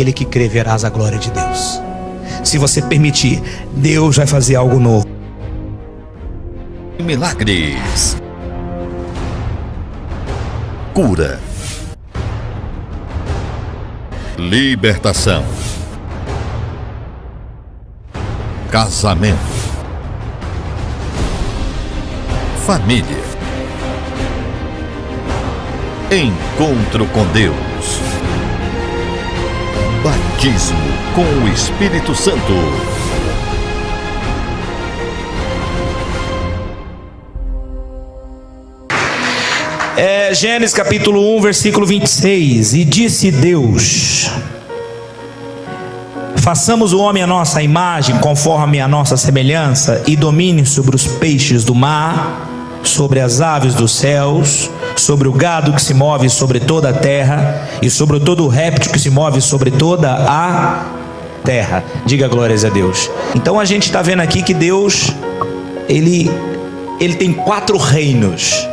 aquele que crê verás a glória de Deus. Se você permitir, Deus vai fazer algo novo. Milagres, cura, libertação, casamento, família, encontro com Deus, batismo com o Espírito Santo. Gênesis capítulo 1, versículo 26. E disse Deus: façamos o homem à nossa imagem, conforme a nossa semelhança, e domine sobre os peixes do mar, sobre as aves dos céus, sobre o gado que se move sobre toda a terra, e sobre todo o réptil que se move sobre toda a terra. Diga glórias a Deus. Então a gente está vendo aqui que Deus, Ele tem 4 reinos.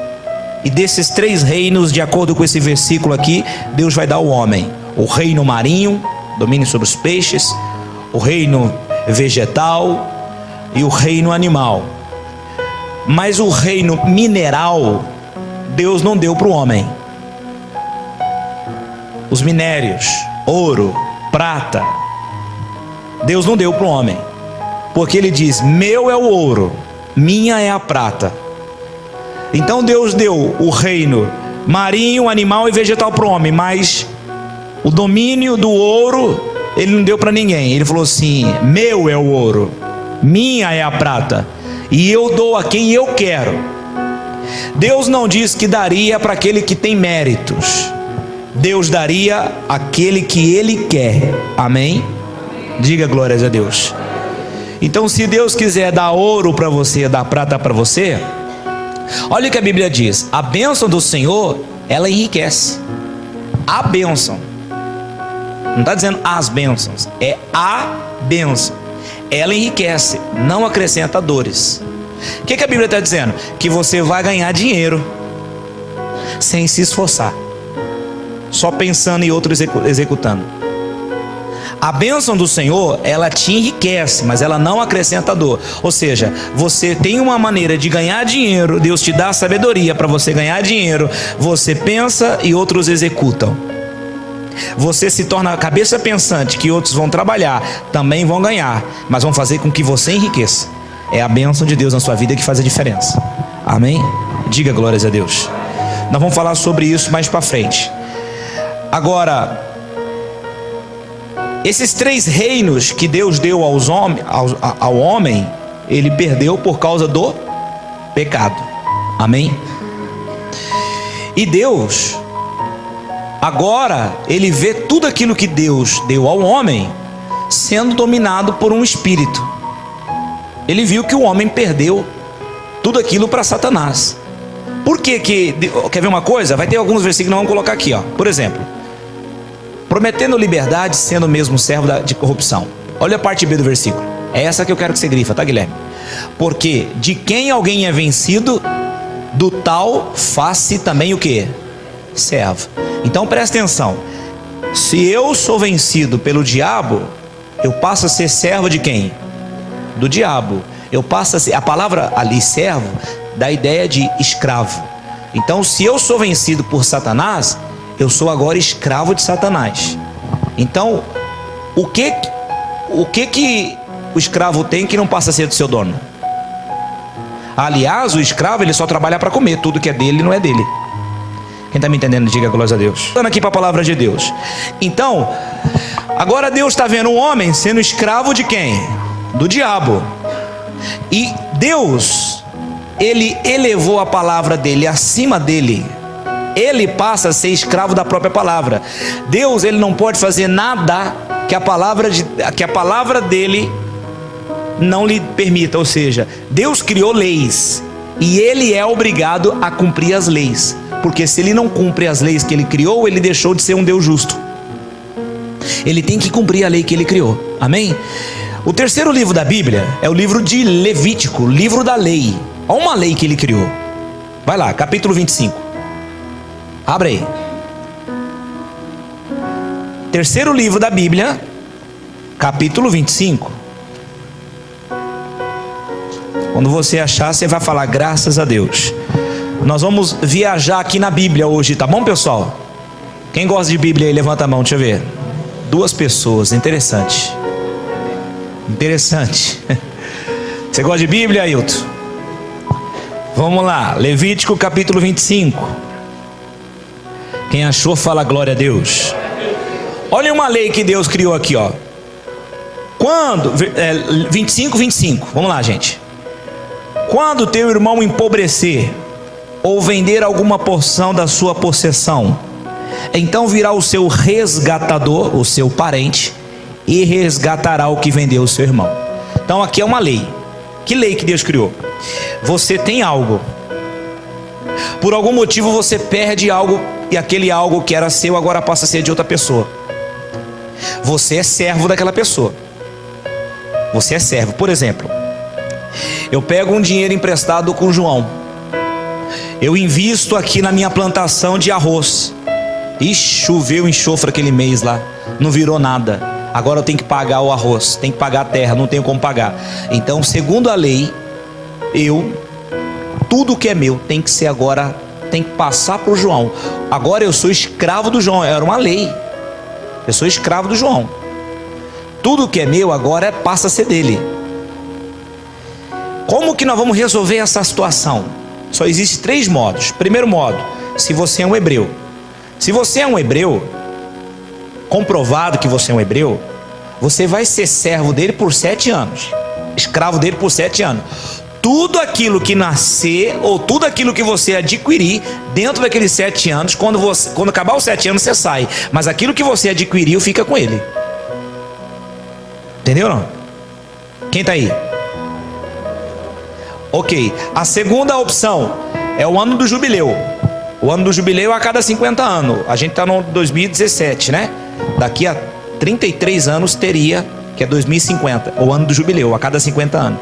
E desses 3 reinos, de acordo com esse versículo aqui, Deus vai dar ao homem o reino marinho, domine sobre os peixes, o reino vegetal e o reino animal. Mas o reino mineral, Deus não deu para o homem. Os minérios, ouro, prata, Deus não deu para o homem. Porque Ele diz: meu é o ouro, minha é a prata. Então Deus deu o reino marinho, animal e vegetal para o homem, mas o domínio do ouro Ele não deu para ninguém. Ele falou assim: meu é o ouro, minha é a prata, e eu dou a quem eu quero. Deus não diz que daria para aquele que tem méritos. Deus daria àquele que Ele quer. Amém? Diga glórias a Deus. Então, se Deus quiser dar ouro para você, dar prata para você, olha o que a Bíblia diz: a bênção do Senhor, ela enriquece. A bênção, não está dizendo as bênçãos, é a bênção. Ela enriquece, não acrescenta dores. O que a Bíblia está dizendo? Que você vai ganhar dinheiro sem se esforçar, só pensando em outro executando. A bênção do Senhor, ela te enriquece, mas ela não acrescenta dor. Ou seja, você tem uma maneira de ganhar dinheiro, Deus te dá sabedoria para você ganhar dinheiro, você pensa e outros executam. Você se torna a cabeça pensante que outros vão trabalhar, também vão ganhar, mas vão fazer com que você enriqueça. É a bênção de Deus na sua vida que faz a diferença. Amém? Diga glórias a Deus. Nós vamos falar sobre isso mais para frente. Agora, esses 3 reinos que Deus deu ao homem, ele perdeu por causa do pecado. Amém? E Deus, agora, Ele vê tudo aquilo que Deus deu ao homem sendo dominado por um espírito. Ele viu que o homem perdeu tudo aquilo para Satanás. Por que quer ver uma coisa? Vai ter alguns versículos que nós vamos colocar aqui, ó. Por exemplo, prometendo liberdade, sendo mesmo servo de corrupção. Olha a parte B do versículo. É essa que eu quero que você grifa, tá, Guilherme? Porque de quem alguém é vencido, do tal faz-se também o quê? Servo. Então presta atenção. Se eu sou vencido pelo diabo, eu passo a ser servo de quem? Do diabo. Eu passo a ser, a palavra ali, servo, dá a ideia de escravo. Então, se eu sou vencido por Satanás, eu sou agora escravo de Satanás. Então, o que o escravo tem que não passa a ser do seu dono? Aliás, o escravo, ele só trabalha para comer. Tudo que é dele não é dele. Quem está me entendendo, diga glória a Deus. Voltando aqui para a palavra de Deus. Então, agora Deus está vendo um homem sendo escravo de quem? Do diabo. E Deus, Ele elevou a palavra dele acima dele. Ele passa a ser escravo da própria palavra. Deus, Ele não pode fazer nada que a palavra dele não lhe permita. Ou seja, Deus criou leis e Ele é obrigado a cumprir as leis. Porque se Ele não cumpre as leis que Ele criou, Ele deixou de ser um Deus justo. Ele tem que cumprir a lei que Ele criou. Amém? O terceiro livro da Bíblia é o livro de Levítico, livro da lei. Olha uma lei que Ele criou. Vai lá, capítulo 25. Abre aí. Terceiro livro da Bíblia, capítulo 25. Quando você achar, você vai falar graças a Deus. Nós vamos viajar aqui na Bíblia hoje, tá bom, pessoal? Quem gosta de Bíblia aí, levanta a mão, deixa eu ver. 2 pessoas, interessante. Interessante. Você gosta de Bíblia, Ailton? Vamos lá, Levítico capítulo 25. Quem achou, fala glória a Deus. Olha uma lei que Deus criou aqui, ó. Quando, 25, vamos lá, gente. Quando teu irmão empobrecer ou vender alguma porção da sua possessão, então virá o seu resgatador, o seu parente, e resgatará o que vendeu o seu irmão. Então aqui é uma lei. Que lei que Deus criou? Você tem algo, por algum motivo você perde algo, e aquele algo que era seu agora passa a ser de outra pessoa. Você é servo daquela pessoa. Você é servo. Por exemplo, eu pego um dinheiro emprestado com o João, eu invisto aqui na minha plantação de arroz. Ixi, choveu enxofre aquele mês lá, não virou nada. Agora eu tenho que pagar o arroz, tenho que pagar a terra, não tenho como pagar. Então, segundo a lei, tudo que é meu tem que ser agora, tem que passar para o João. Agora eu sou escravo do João, era uma lei. Eu sou escravo do João. Tudo que é meu agora passa a ser dele. Como que nós vamos resolver essa situação? Só existe 3 modos. Primeiro modo, se você é um hebreu. Se você é um hebreu, comprovado que você é um hebreu, você vai ser servo dele por 7 anos, escravo dele por 7 anos. Tudo aquilo que nascer, ou tudo aquilo que você adquirir dentro daqueles 7 anos, quando acabar os 7 anos você sai, mas aquilo que você adquiriu fica com ele. Entendeu não? Quem está aí? Ok, a segunda opção é o ano do jubileu. O ano do jubileu é a cada 50 anos. A gente está no 2017, né? Daqui a 33 anos teria, que é 2050, o ano do jubileu, a cada 50 anos.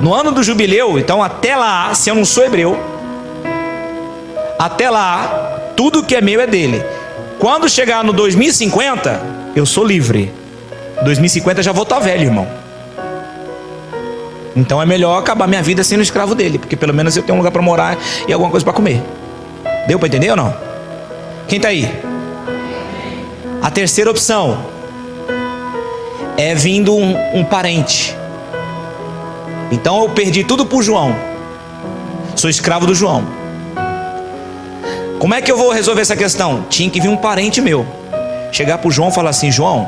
No ano do jubileu, então até lá, se eu não sou hebreu, até lá, tudo que é meu é dele. Quando chegar no 2050, eu sou livre. 2050 eu já vou estar velho, irmão. Então é melhor acabar minha vida sendo escravo dele, porque pelo menos eu tenho um lugar para morar e alguma coisa para comer. Deu para entender ou não? Quem está aí? A terceira opção é vindo um parente. Então eu perdi tudo para o João, sou escravo do João. Como é que eu vou resolver essa questão? Tinha que vir um parente meu, chegar para o João e falar assim: João,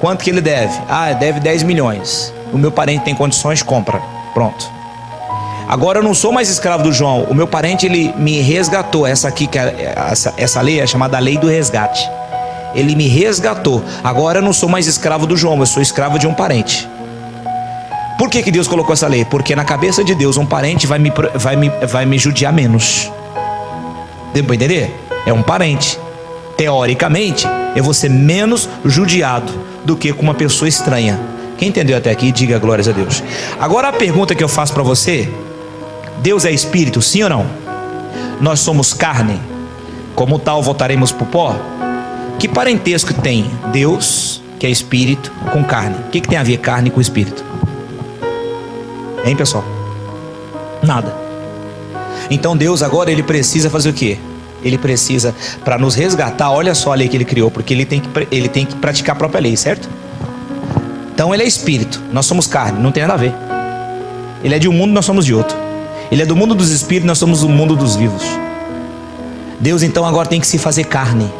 quanto que ele deve? Ah, deve 10 milhões. O meu parente tem condições, compra. Pronto. Agora eu não sou mais escravo do João. O meu parente, ele me resgatou. Essa lei é chamada lei do resgate. Ele me resgatou. Agora eu não sou mais escravo do João, eu sou escravo de um parente. Por que Deus colocou essa lei? Porque na cabeça de Deus um parente vai me judiar menos. Deu para entender? É um parente. Teoricamente, eu vou ser menos judiado do que com uma pessoa estranha. Quem entendeu até aqui, diga glórias a Deus. Agora a pergunta que eu faço para você: Deus é espírito, sim ou não? Nós somos carne, como tal voltaremos para o pó? Que parentesco tem Deus, que é espírito, com carne? O que tem a ver carne com espírito? Hein, pessoal? Nada. Então Deus agora, ele precisa fazer o quê? Ele precisa, para nos resgatar, olha só a lei que ele criou, porque ele tem que praticar a própria lei, certo? Então ele é espírito, nós somos carne, não tem nada a ver. Ele é de um mundo, nós somos de outro. Ele é do mundo dos espíritos, nós somos do mundo dos vivos. Deus então agora tem que se fazer carne.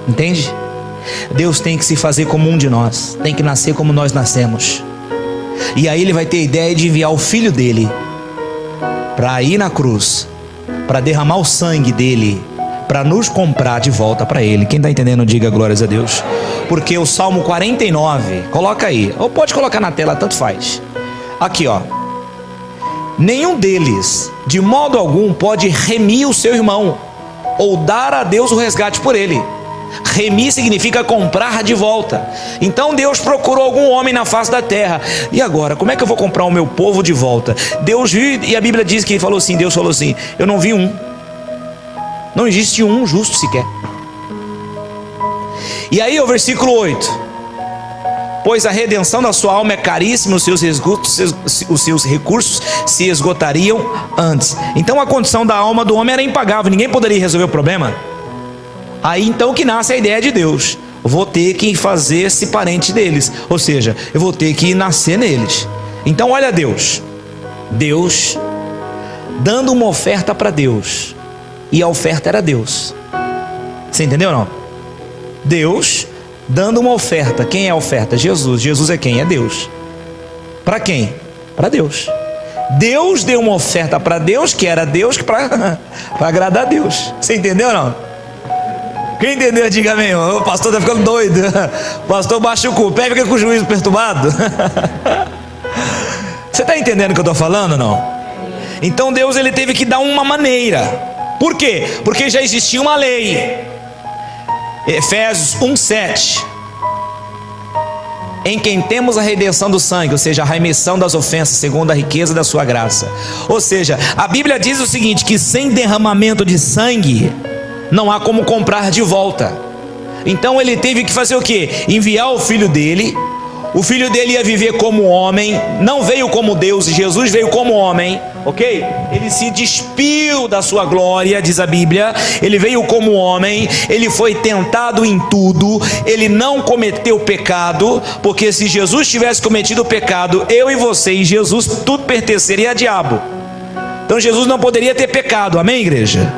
Entende? Deus tem que se fazer como um de nós, tem que nascer como nós nascemos. E aí ele vai ter a ideia de enviar o filho dele para ir na cruz, para derramar o sangue dele, para nos comprar de volta para ele. Quem está entendendo, diga glórias a Deus. Porque o Salmo 49, coloca aí, ou pode colocar na tela, tanto faz. Aqui ó: nenhum deles de modo algum pode remir o seu irmão, ou dar a Deus o resgate por ele. Remir significa comprar de volta. Então Deus procurou algum homem na face da terra. E agora, como é que eu vou comprar o meu povo de volta? Deus viu, e a Bíblia diz que ele falou assim, Deus falou assim: eu não vi um. Não existe um justo sequer. E aí o versículo 8: pois a redenção da sua alma é caríssima, os seus recursos se esgotariam antes. Então a condição da alma do homem era impagável, ninguém poderia resolver o problema. Aí então que nasce a ideia de Deus: vou ter que fazer-se parente deles, ou seja, eu vou ter que nascer neles. Então olha Deus dando uma oferta para Deus, e a oferta era Deus. Você entendeu ou não? Deus dando uma oferta. Quem é a oferta? Jesus. Jesus é quem? É Deus. Para quem? Para Deus. Deus deu uma oferta para Deus, que era Deus, para agradar a Deus. Você entendeu ou não? Quem entendeu, diga amém. O pastor está ficando doido. O pastor baixa o cu, pega com o juízo perturbado. Você está entendendo o que eu estou falando ou não? Então Deus, ele teve que dar uma maneira. Por quê? Porque já existia uma lei. Efésios 1:7: em quem temos a redenção do sangue, ou seja, a remissão das ofensas, segundo a riqueza da sua graça. Ou seja, a Bíblia diz o seguinte: que sem derramamento de sangue não há como comprar de volta. Então ele teve que fazer o quê? Enviar o filho dele. O filho dele ia viver como homem, não veio como Deus, Jesus veio como homem, ok? Ele se despiu da sua glória, diz a Bíblia. Ele veio como homem, ele foi tentado em tudo, ele não cometeu pecado, porque se Jesus tivesse cometido o pecado, eu e você e Jesus, tudo pertenceria a diabo. Então Jesus não poderia ter pecado, amém, igreja?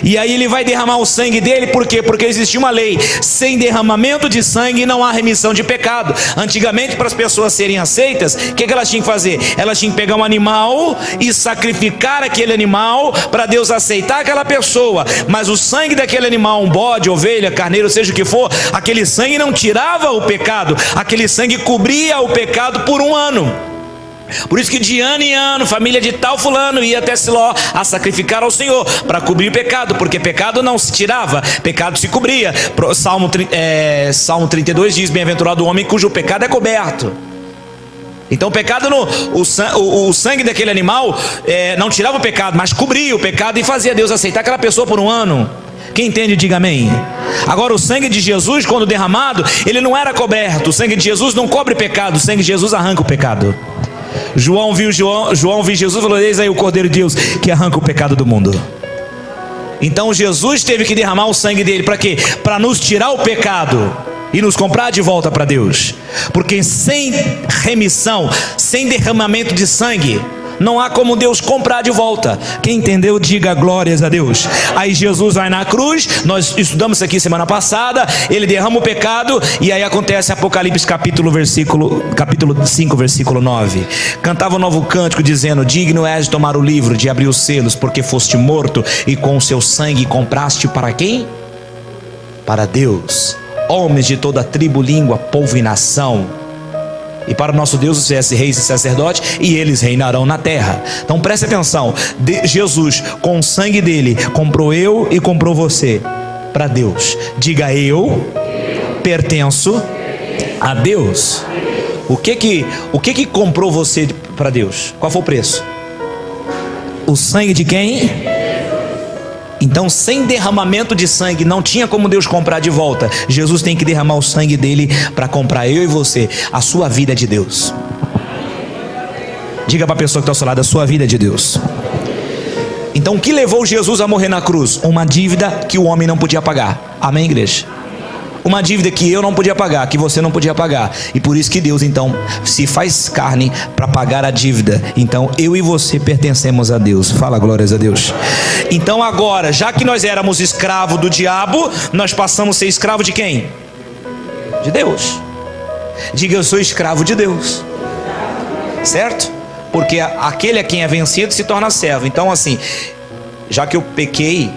E aí ele vai derramar o sangue dele, por quê? Porque existia uma lei: sem derramamento de sangue não há remissão de pecado. Antigamente, para as pessoas serem aceitas, o que elas tinham que fazer? Elas tinham que pegar um animal e sacrificar aquele animal para Deus aceitar aquela pessoa. Mas o sangue daquele animal, um bode, ovelha, carneiro, seja o que for, aquele sangue não tirava o pecado, aquele sangue cobria o pecado por um ano. Por isso que de ano em ano, família de tal fulano ia até Siló a sacrificar ao Senhor, para cobrir o pecado, porque pecado não se tirava, pecado se cobria. Salmo 32 diz: bem-aventurado o homem cujo pecado é coberto. Então o pecado, o sangue daquele animal não tirava o pecado, mas cobria o pecado e fazia Deus aceitar aquela pessoa por um ano. Quem entende, diga amém. Agora o sangue de Jesus, quando derramado, ele não era coberto. O sangue de Jesus não cobre pecado, o sangue de Jesus arranca o pecado. João viu Jesus e falou: eis aí o Cordeiro de Deus que arranca o pecado do mundo. Então Jesus teve que derramar o sangue dele para quê? Para nos tirar o pecado e nos comprar de volta para Deus. Porque sem remissão, sem derramamento de sangue, não há como Deus comprar de volta. Quem entendeu, diga glórias a Deus. Aí Jesus vai na cruz, nós estudamos isso aqui semana passada, ele derrama o pecado, e aí acontece Apocalipse capítulo 5, versículo 9. Cantava um novo cântico dizendo: digno és de tomar o livro, de abrir os selos, porque foste morto e com o seu sangue compraste para quem? Para Deus, homens de toda tribo, língua, povo e nação. E para o nosso Deus os reis e sacerdotes, e eles reinarão na terra. Então preste atenção: Jesus, com o sangue dele, comprou eu e comprou você para Deus. Diga: eu pertenço a Deus. O que comprou você para Deus? Qual foi o preço? O sangue de quem? Então, sem derramamento de sangue, não tinha como Deus comprar de volta. Jesus tem que derramar o sangue dele para comprar eu e você. A sua vida é de Deus. Diga para a pessoa que está ao seu lado: a sua vida é de Deus. Então, o que levou Jesus a morrer na cruz? Uma dívida que o homem não podia pagar. Amém, igreja? Uma dívida que eu não podia pagar, que você não podia pagar. E por isso que Deus então se faz carne para pagar a dívida. Então eu e você pertencemos a Deus. Fala glórias a Deus. Então agora, já que nós éramos escravos do diabo, nós passamos a ser escravo de quem? De Deus. Diga: eu sou escravo de Deus. Certo? Porque aquele a quem é vencido se torna servo. Então assim, já que eu pequei,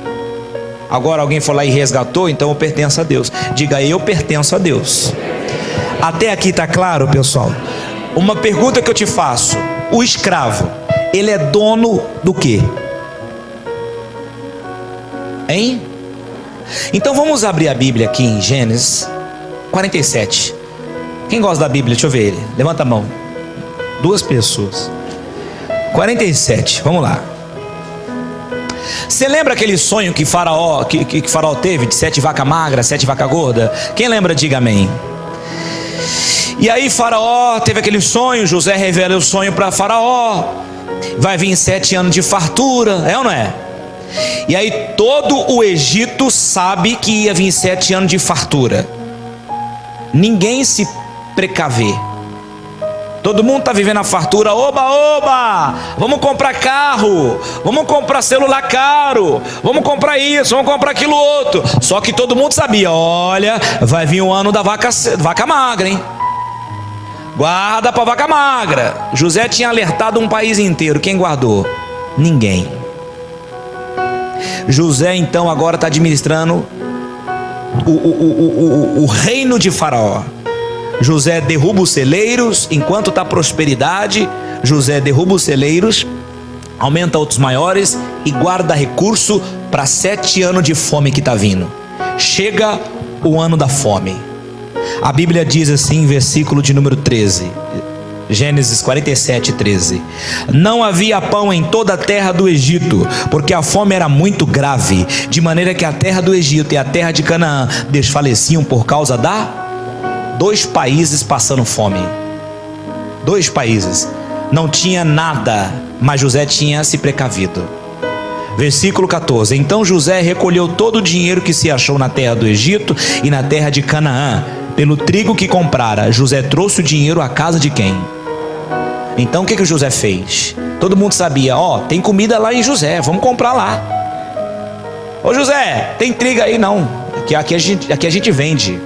agora alguém foi lá e resgatou, então eu pertenço a Deus. Diga: eu pertenço a Deus. Até aqui está claro, pessoal? Uma pergunta que eu te faço: o escravo, ele é dono do quê? Hein? Então vamos abrir a Bíblia aqui em Gênesis 47. Quem gosta da Bíblia? Deixa eu ver ele. Levanta a mão. 2 pessoas. 47, vamos lá. Você lembra aquele sonho que Faraó teve de 7 vacas magras, 7 vacas gordas? Quem lembra, diga amém. E aí Faraó teve aquele sonho, José revela o sonho para Faraó. Vai vir 7 anos de fartura, é ou não é? E aí todo o Egito sabe que ia vir 7 anos de fartura. Ninguém se precavê. Todo mundo está vivendo a fartura. Oba, oba, vamos comprar carro, vamos comprar celular caro, vamos comprar isso, vamos comprar aquilo outro. Só que todo mundo sabia, olha, vai vir o ano da vaca magra, hein? Guarda para vaca magra. José tinha alertado um país inteiro. Quem guardou? Ninguém. José então agora está administrando o reino de Faraó. José derruba os celeiros. Enquanto está prosperidade, José derruba os celeiros, aumenta outros maiores e guarda recurso para 7 anos de fome que está vindo. Chega o ano da fome. A Bíblia diz assim, versículo de número 13, Gênesis 47, 13: não havia pão em toda a terra do Egito, porque a fome era muito grave, de maneira que a terra do Egito e a terra de Canaã desfaleciam por causa da 2 países passando fome. 2 países, não tinha nada, mas José tinha se precavido. Versículo 14: então José recolheu todo o dinheiro que se achou na terra do Egito e na terra de Canaã, pelo trigo que comprara. José trouxe o dinheiro à casa de quem? Então o que o José fez? Todo mundo sabia, tem comida lá em José, vamos comprar lá. Ô José, tem trigo aí? Não, aqui a gente vende.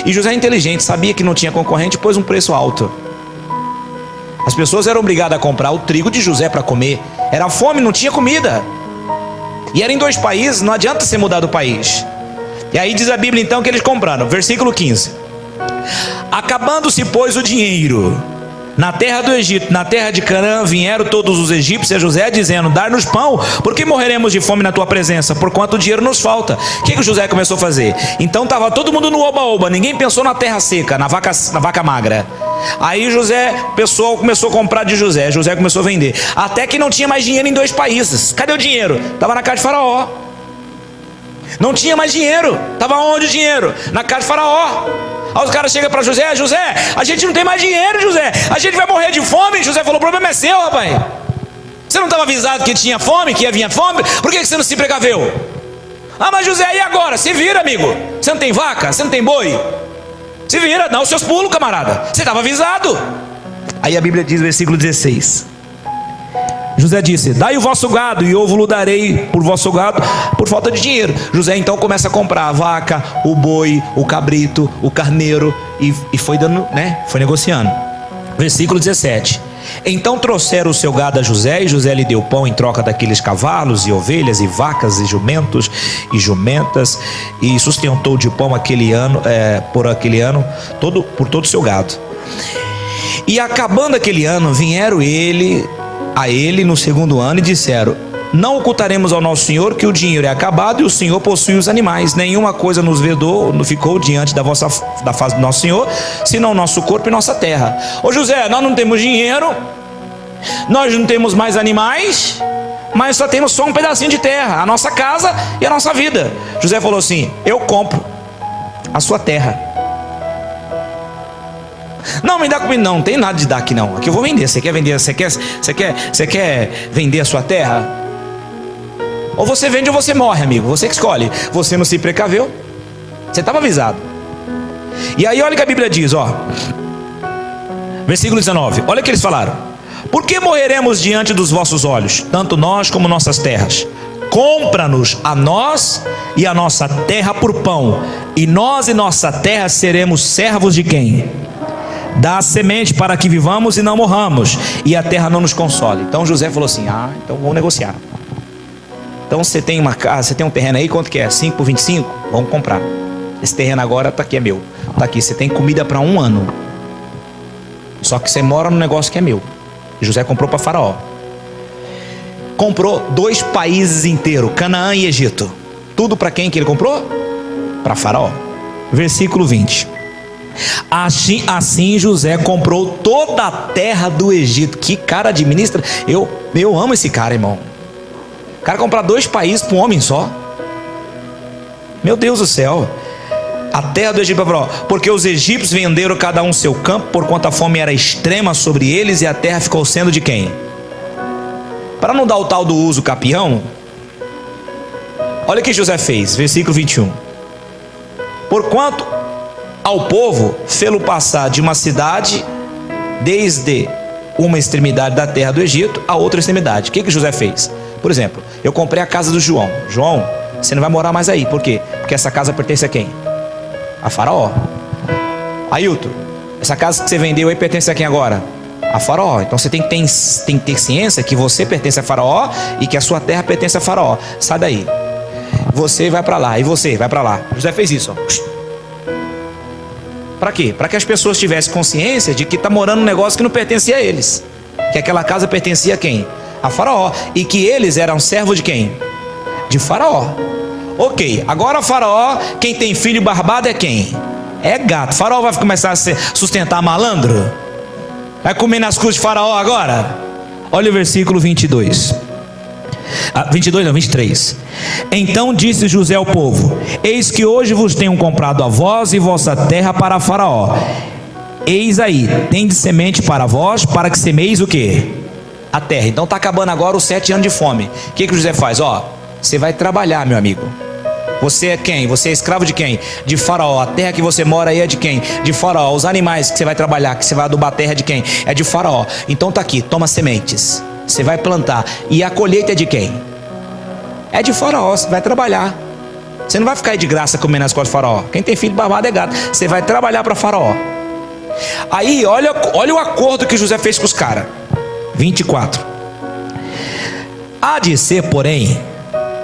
E José é inteligente, sabia que não tinha concorrente, pôs um preço alto. As pessoas eram obrigadas a comprar o trigo de José para comer. Era fome, não tinha comida. E era em 2 países, não adianta você mudar do país. E aí diz a Bíblia então que eles compraram. Versículo 15: acabando-se pois o dinheiro na terra do Egito, na terra de Canaã, vieram todos os egípcios a José, dizendo: dar-nos pão, porque morreremos de fome na tua presença, porquanto o dinheiro nos falta. O que o José começou a fazer? Então estava todo mundo no oba-oba, ninguém pensou na terra seca, na vaca magra. Aí o pessoal começou a comprar de José, José começou a vender, até que não tinha mais dinheiro em 2 países. Cadê o dinheiro? Estava na casa de Faraó. Não tinha mais dinheiro. Estava onde o dinheiro? Na casa de Faraó. Aí os caras chegam para José: José, a gente não tem mais dinheiro, José, a gente vai morrer de fome. José falou: o problema é seu, rapaz. Você não estava avisado que tinha fome, que ia vir fome? Por que você não se precaveu? Ah, mas José, e agora? Se vira, amigo. Você não tem vaca? Você não tem boi? Se vira, dá os seus pulos, camarada. Você estava avisado. Aí a Bíblia diz, versículo 16: José disse: dai o vosso gado, e eu vos darei por vosso gado, por falta de dinheiro. José então começa a comprar a vaca, o boi, o cabrito, o carneiro, e foi dando, foi negociando. Versículo 17: então trouxeram o seu gado a José, e José lhe deu pão em troca daqueles cavalos, e ovelhas, e vacas, e jumentos, e jumentas, e sustentou de pão por aquele ano, por todo o seu gado. E acabando aquele ano, vieram a ele no 2º ano e disseram: não ocultaremos ao nosso Senhor que o dinheiro é acabado e o Senhor possui os animais. Nenhuma coisa nos ficou diante da face do nosso Senhor, senão nosso corpo e nossa terra. Ô José, nós não temos dinheiro, nós não temos mais animais, mas só temos um pedacinho de terra, a nossa casa e a nossa vida. José falou assim: eu compro a sua terra. Não, me dá comida. Não tem nada de dar aqui não. Aqui eu vou vender. Você quer vender? Você quer vender a sua terra? Ou você vende ou você morre, amigo. Você que escolhe. Você não se precaveu. Você estava avisado. E aí olha o que a Bíblia diz, versículo 19. Olha o que eles falaram: por que morreremos diante dos vossos olhos, tanto nós como nossas terras? Compra-nos a nós e a nossa terra por pão, e nós e nossa terra seremos servos de quem? Dá semente para que vivamos e não morramos, e a terra não nos console. Então José falou assim: então vamos negociar. Então você tem uma casa, você tem um terreno aí, quanto que é? 5 por 25? Vamos comprar. Esse terreno agora está aqui, é meu. Está aqui, você tem comida para 1 ano. Só que você mora no negócio que é meu. E José comprou para Faraó. Comprou 2 países inteiros, Canaã e Egito. Tudo para quem que ele comprou? Para Faraó. Versículo 20: assim José comprou toda a terra do Egito. Que cara administra. Eu amo esse cara, irmão. cara comprar 2 países para um homem só. Meu Deus do céu. A terra do Egito para Faraó, porque os egípcios venderam cada um seu campo, porquanto a fome era extrema sobre eles, e a terra ficou sendo de quem? Para não dar o tal do uso capião, olha o que José fez, versículo 21. Porquanto ao povo fê-lo passar de uma cidade, desde uma extremidade da terra do Egito a outra extremidade. O que José fez? Por exemplo, eu comprei a casa do João. João, você não vai morar mais aí. Por quê? Porque essa casa pertence a quem? A Faraó. Ailton, essa casa que você vendeu aí pertence a quem agora? A Faraó. Então você tem que ter ciência que você pertence a Faraó e que a sua terra pertence a Faraó. Sai daí. Você vai para lá e você vai para lá. José fez isso, ó. Para quê? Para que as pessoas tivessem consciência de que está morando um negócio que não pertencia a eles. Que aquela casa pertencia a quem? A Faraó. E que eles eram servos de quem? De Faraó. Ok, agora Faraó, quem tem filho barbado é quem? É gato. Faraó vai começar a sustentar malandro? Vai comer nas cruzes de Faraó agora? Olha o versículo 22. 22 não, 23. Então disse José ao povo: eis que hoje vos tenho comprado a vós e vossa terra para Faraó. Eis aí, tendes semente para vós, para que semeis o quê? A terra. Então está acabando agora os 7 anos de fome. O que José faz? Ó, você vai trabalhar, meu amigo. Você é quem? Você é escravo de quem? De Faraó. A terra que você mora aí é de quem? De Faraó. Os animais que você vai trabalhar, que você vai adubar a terra é de quem? É de Faraó. Então tá aqui, toma sementes. Você vai plantar. E a colheita é de quem? É de Faraó. Você vai trabalhar. Você não vai ficar aí de graça comendo as costas de Faraó. Quem tem filho barbado é gato. Você vai trabalhar para Faraó. Aí, olha o acordo que José fez com os caras. 24. Há de ser, porém,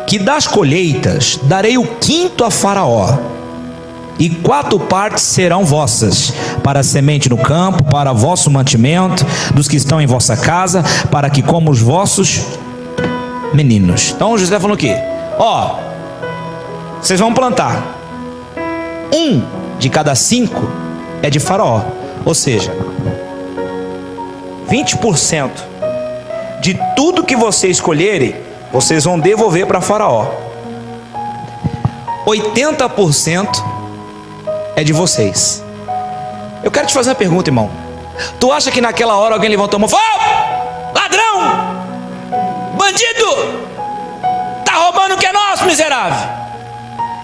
que das colheitas darei o 5º a Faraó, e 4 partes serão vossas, para a semente no campo, para vosso mantimento, dos que estão em vossa casa, para que comam os vossos meninos. Então José falou o quê? Ó, vocês vão plantar 1 de cada 5 é de Faraó, ou seja, 20% de tudo que vocês escolherem vocês vão devolver para Faraó. 80% é de vocês. Eu quero te fazer uma pergunta, irmão. Tu acha que naquela hora alguém levantou a mão e falou: oh, ladrão, bandido, tá roubando o que é nosso, miserável?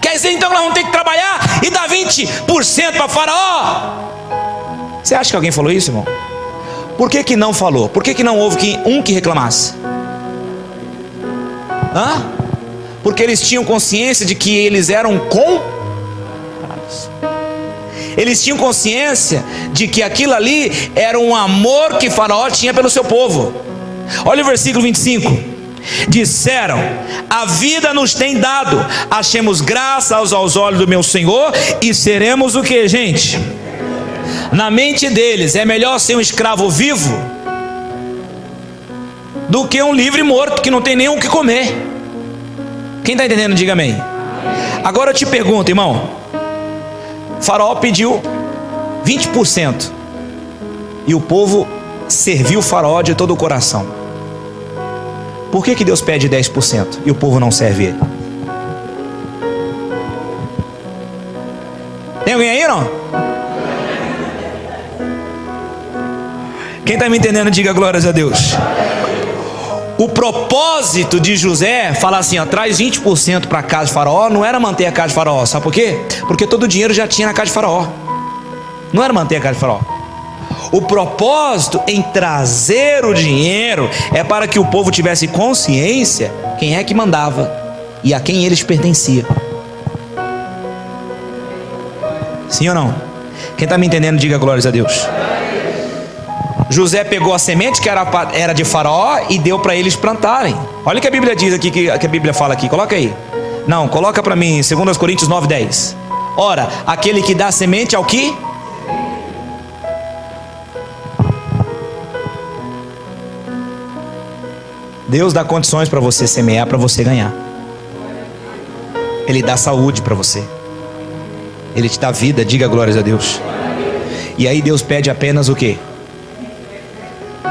Quer dizer então que nós vamos ter que trabalhar e dar 20% para Faraó? Você acha que alguém falou isso, irmão? Por que não falou? Por que não houve um que reclamasse? Porque eles tinham consciência de que eles eram comprados. Eles tinham consciência de que aquilo ali era um amor que Faraó tinha pelo seu povo. Olha o versículo 25. Disseram: a vida nos tem dado, achemos graça aos olhos do meu Senhor, e seremos o que, gente? Na mente deles, é melhor ser um escravo vivo do que um livre morto que não tem nem o que comer. Quem está entendendo, diga amém. Agora eu te pergunto, irmão. Faraó pediu 20% e o povo serviu o Faraó de todo o coração. Por que Deus pede 10% e o povo não serve ele? Tem alguém aí, não? Quem está me entendendo, diga glórias a Deus. O propósito de José falar assim, ó, traz 20% para a casa de Faraó, não era manter a casa de Faraó. Sabe por quê? Porque todo o dinheiro já tinha na casa de Faraó. Não era manter a casa de Faraó. O propósito em trazer o dinheiro é para que o povo tivesse consciência quem é que mandava e a quem eles pertenciam. Sim ou não? Quem está me entendendo, diga glórias a Deus. José pegou a semente que era de Faraó e deu para eles plantarem. Olha o que a Bíblia diz aqui, que a Bíblia fala aqui. Coloca aí. Não, coloca para mim 2 Coríntios 9:10. Ora, aquele que dá semente ao que? Deus dá condições para você semear, para você ganhar. Ele dá saúde para você. Ele te dá vida, diga glórias a Deus. E aí Deus pede apenas o quê?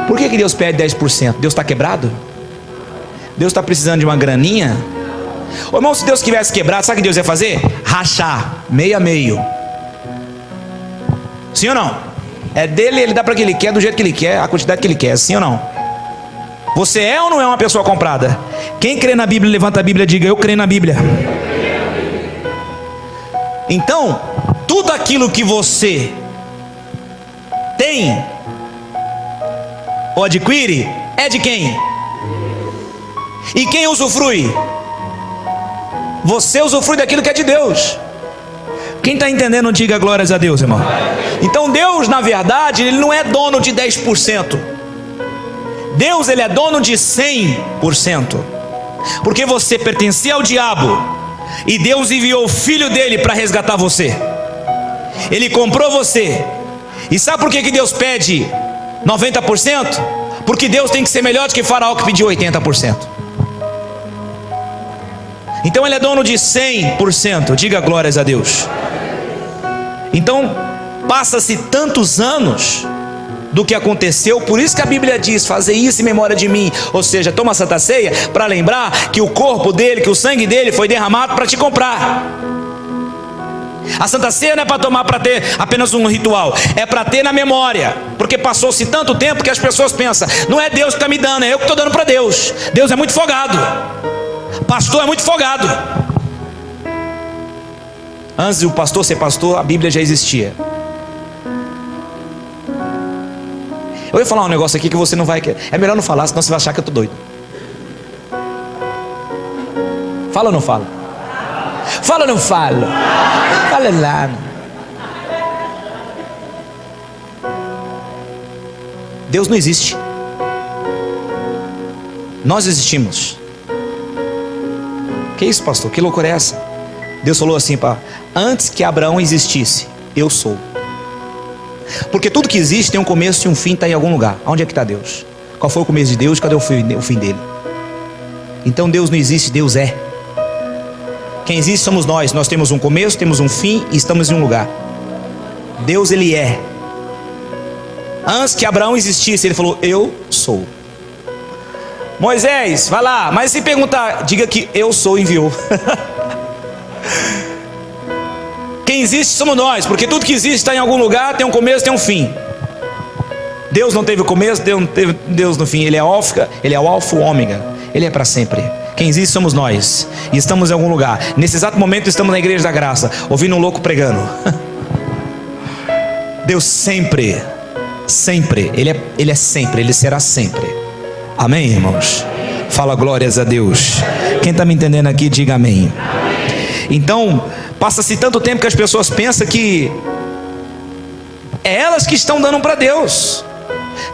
Por que Deus pede 10%? Deus está quebrado? Deus está precisando de uma graninha? Ô irmão, se Deus quisesse quebrar, sabe o que Deus ia fazer? Rachar, meio a meio. Sim ou não? É dele, ele dá para quem ele quer, do jeito que ele quer, a quantidade que ele quer, sim ou não? Você é ou não é uma pessoa comprada? Quem crê na Bíblia, levanta a Bíblia e diga: eu creio na Bíblia. Então, tudo aquilo que você tem ou adquire é de quem? E quem usufrui? Você usufrui daquilo que é de Deus. Quem está entendendo, diga glórias a Deus, irmão. Então Deus, na verdade, Ele não é dono de 10%. Deus, Ele é dono de 100%. Porque você pertencia ao diabo, e Deus enviou o Filho dele para resgatar você. Ele comprou você. E sabe por que Deus pede 90%? Porque Deus tem que ser melhor do que Faraó, que pediu 80%. Então Ele é dono de 100%. Diga glórias a Deus. Então passa-se tantos anos do que aconteceu, por isso que a Bíblia diz: fazer isso em memória de mim. Ou seja, toma a Santa Ceia para lembrar que o corpo dele, que o sangue dele foi derramado para te comprar. A Santa Ceia não é para tomar para ter apenas um ritual, é para ter na memória. Porque passou-se tanto tempo que as pessoas pensam: não é Deus que está me dando, é eu que estou dando para Deus. Deus é muito folgado, pastor é muito folgado. Antes de o pastor ser pastor, a Bíblia já existia. Eu ia falar um negócio aqui que você não vai querer. É melhor não falar, senão você vai achar que eu estou doido. Fala ou não fala? Fala ou não fala? Fala lá. Deus não existe. Nós existimos. Que isso, pastor? Que loucura é essa? Deus falou assim: antes que Abraão existisse, eu sou. Porque tudo que existe tem um começo e um fim, está em algum lugar. Onde é que está Deus? Qual foi o começo de Deus? Cadê o fim dele? Então Deus não existe, Deus é. Quem existe somos nós. Nós temos um começo, temos um fim e estamos em um lugar. Deus, Ele é. Antes que Abraão existisse, Ele falou: eu sou. Moisés, vai lá. Mas se perguntar, diga que eu sou enviou. Quem existe somos nós, porque tudo que existe está em algum lugar, tem um começo, tem um fim. Deus não teve o começo, Deus não teve Deus no fim. Ele é o alfa, Ele é o alfa, o ômega. Ele é para sempre. Quem existe somos nós, e estamos em algum lugar. Nesse exato momento estamos na igreja da graça, ouvindo um louco pregando. Deus sempre, sempre, Ele é sempre, Ele será sempre. Amém, irmãos? Fala glórias a Deus. Quem está me entendendo aqui, diga amém. Então, passa-se tanto tempo que as pessoas pensam que é elas que estão dando para Deus.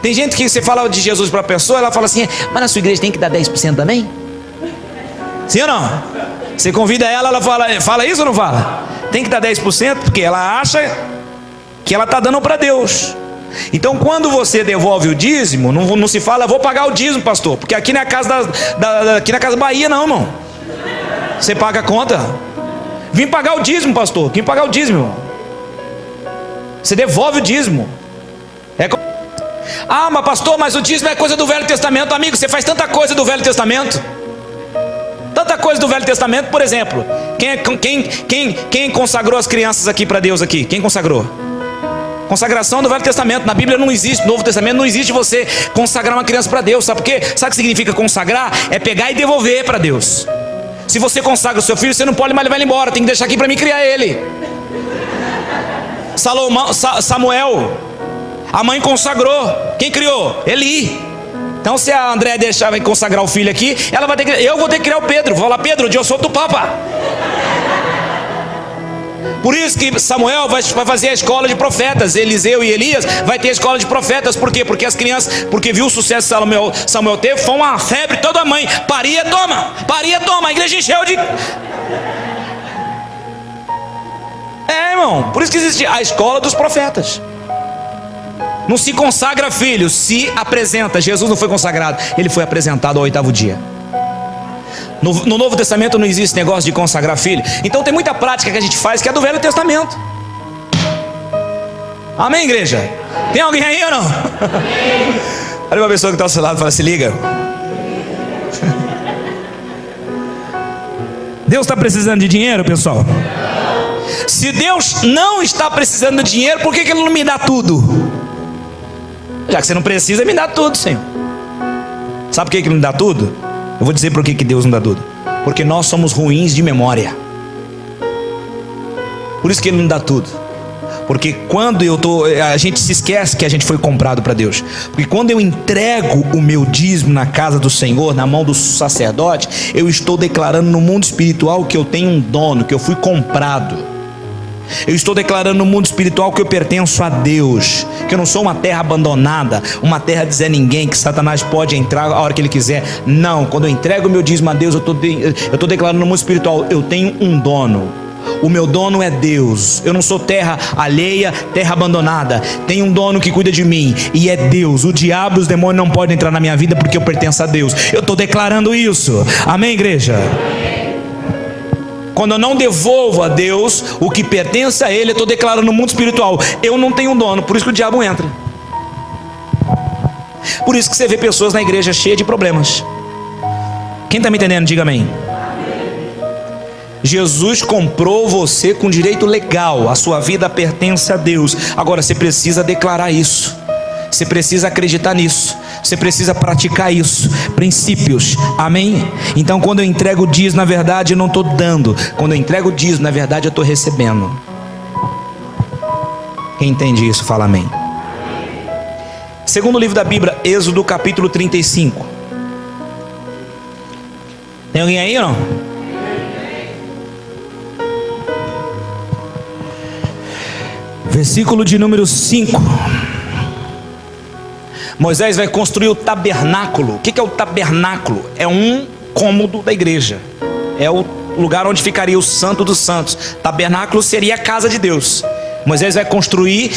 Tem gente que você fala de Jesus para a pessoa, ela fala assim: mas na sua igreja tem que dar 10% também? Sim ou não? Você convida ela, ela fala isso ou não fala? Tem que dar 10% porque ela acha que ela está dando para Deus. Então quando você devolve o dízimo, não se fala: vou pagar o dízimo, pastor, porque aqui não é a casa aqui na casa Bahia não, irmão. Você paga a conta. Vim pagar o dízimo, pastor. Vim pagar o dízimo, irmão. Você devolve o dízimo. Mas pastor, mas o dízimo é coisa do Velho Testamento. Amigo, você faz tanta coisa do Velho Testamento. Tanta coisa do Velho Testamento. Por exemplo, quem consagrou as crianças aqui para Deus aqui? Quem consagrou? Consagração do Velho Testamento. Na Bíblia não existe, no Novo Testamento não existe você consagrar uma criança para Deus. Sabe por quê? Sabe o que significa consagrar? É pegar e devolver para Deus. Se você consagra o seu filho, você não pode mais levar ele embora, tem que deixar aqui para mim criar ele. Samuel, a mãe consagrou. Quem criou? Eli. Então se a André deixar vai consagrar o filho aqui, ela vai ter que, eu vou ter que criar o Pedro. Vou falar: Pedro, eu sou do Papa. Por isso que Samuel vai fazer a escola de profetas. Eliseu e Elias vai ter a escola de profetas. Por quê? Porque as crianças, porque viu o sucesso que Samuel teve, foi uma febre. Toda mãe paria, toma, a igreja encheu de... irmão, por isso que existe a escola dos profetas. Não se consagra filho, se apresenta. Jesus não foi consagrado, ele foi apresentado ao 8º dia. No Novo Testamento não existe negócio de consagrar filho. Então tem muita prática que a gente faz que é do Velho Testamento. Amém, igreja? Tem alguém aí ou não? Olha uma pessoa que está ao seu lado e fala: se liga. Deus está precisando de dinheiro, pessoal? Se Deus não está precisando de dinheiro, por que Ele não me dá tudo? Já que você não precisa, me dá tudo, Senhor. Sabe por que Ele me dá tudo? Eu vou dizer por que Deus não dá tudo. Porque nós somos ruins de memória. Por isso que Ele não dá tudo. Porque quando a gente se esquece que a gente foi comprado para Deus. Porque quando eu entrego o meu dízimo na casa do Senhor, na mão do sacerdote, eu estou declarando no mundo espiritual que eu tenho um dono, que eu fui comprado. Eu estou declarando no mundo espiritual que eu pertenço a Deus, que eu não sou uma terra abandonada, uma terra de Zé Ninguém, que Satanás pode entrar a hora que ele quiser. Não, quando eu entrego o meu dízimo a Deus, eu estou declarando no mundo espiritual, eu tenho um dono. O meu dono é Deus. Eu não sou terra alheia, terra abandonada. Tem um dono que cuida de mim, e é Deus. O diabo e os demônios não podem entrar na minha vida, porque eu pertenço a Deus. Eu estou declarando isso. Amém, igreja? Quando eu não devolvo a Deus o que pertence a Ele, eu estou declarando no mundo espiritual, eu não tenho um dono. Por isso que o diabo entra. Por isso que você vê pessoas na igreja cheias de problemas. Quem está me entendendo, diga amém. Jesus comprou você com direito legal. A sua vida pertence a Deus. Agora você precisa declarar isso. Você precisa acreditar nisso. Você precisa praticar isso. Princípios, amém? Então quando eu entrego o dízimo, na verdade eu não estou dando. Quando eu entrego o dízimo, na verdade eu estou recebendo. Quem entende isso, fala amém. Segundo livro da Bíblia, Êxodo capítulo 35. Tem alguém aí ou não? Versículo de número 5. Moisés vai construir o tabernáculo. O que é o tabernáculo? É um cômodo da igreja. É o lugar onde ficaria o santo dos santos. Tabernáculo seria a casa de Deus. Moisés vai construir.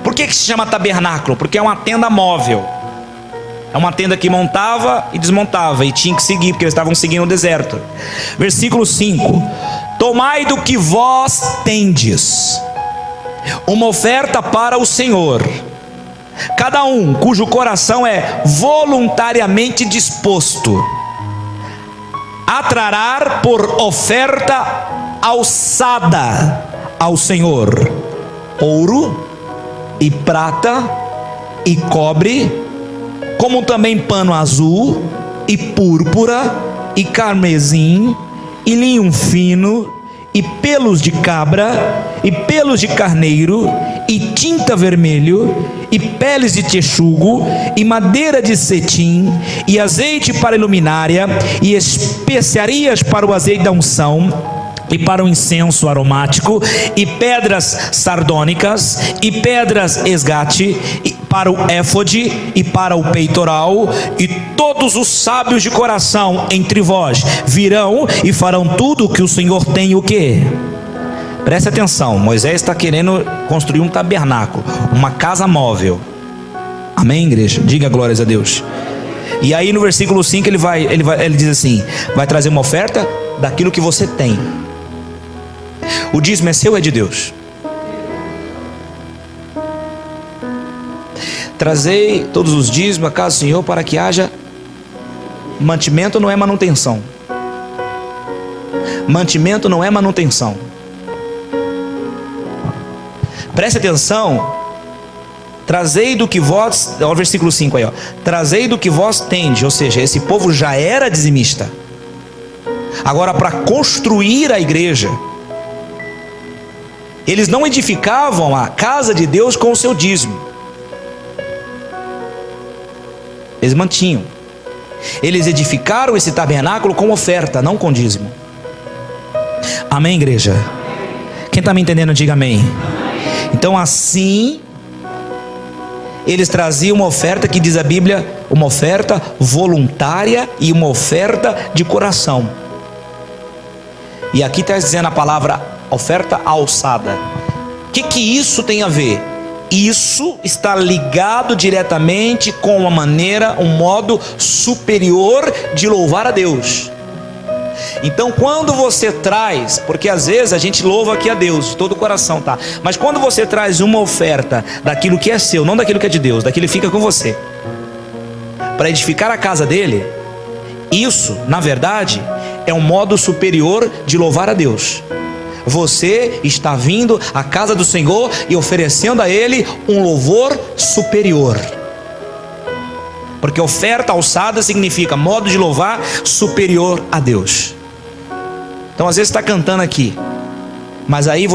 Por que se chama tabernáculo? Porque é uma tenda móvel. É uma tenda que montava e desmontava, e tinha que seguir, porque eles estavam seguindo o deserto. Versículo 5. Tomai do que vós tendes uma oferta para o Senhor, cada um cujo coração é voluntariamente disposto a trará por oferta alçada ao Senhor ouro e prata e cobre, como também pano azul e púrpura e carmesim e linho fino e pelos de cabra e pelos de carneiro e tinta vermelho e peles de texugo e madeira de cetim e azeite para a luminária e especiarias para o azeite da unção e para o incenso aromático e pedras sardônicas e pedras esgate e para o éfode e para o peitoral, e todos os sábios de coração entre vós virão e farão tudo o que o Senhor tem o quê? Preste atenção, Moisés está querendo construir um tabernáculo, uma casa móvel. Amém, igreja? Diga glórias a Deus. E aí no versículo 5 ele diz assim: vai trazer uma oferta daquilo que você tem. O dízimo é seu, é de Deus. Trazei todos os dízimos à casa do Senhor para que haja mantimento, não é manutenção. Mantimento não é manutenção. Preste atenção. Trazei do que vós, olha o versículo 5 aí, ó. Trazei do que vós tendes, ou seja, esse povo já era dizimista. Agora, para construir a igreja, eles não edificavam a casa de Deus com o seu dízimo. Eles mantinham. Eles edificaram esse tabernáculo com oferta, não com dízimo. Amém, igreja? Quem está me entendendo, diga amém. Então assim, eles traziam uma oferta que diz a Bíblia, uma oferta voluntária e uma oferta de coração. E aqui está dizendo a palavra oferta alçada. O que isso tem a ver? Isso está ligado diretamente com uma maneira, um modo superior de louvar a Deus. Então quando você traz, porque às vezes a gente louva aqui a Deus de todo o coração, tá? Mas quando você traz uma oferta daquilo que é seu, não daquilo que é de Deus, daquilo que fica com você, para edificar a casa dele, isso, na verdade, é um modo superior de louvar a Deus. Você está vindo à casa do Senhor e oferecendo a Ele um louvor superior. Porque oferta alçada significa modo de louvar superior a Deus. Então às vezes está cantando aqui, mas aí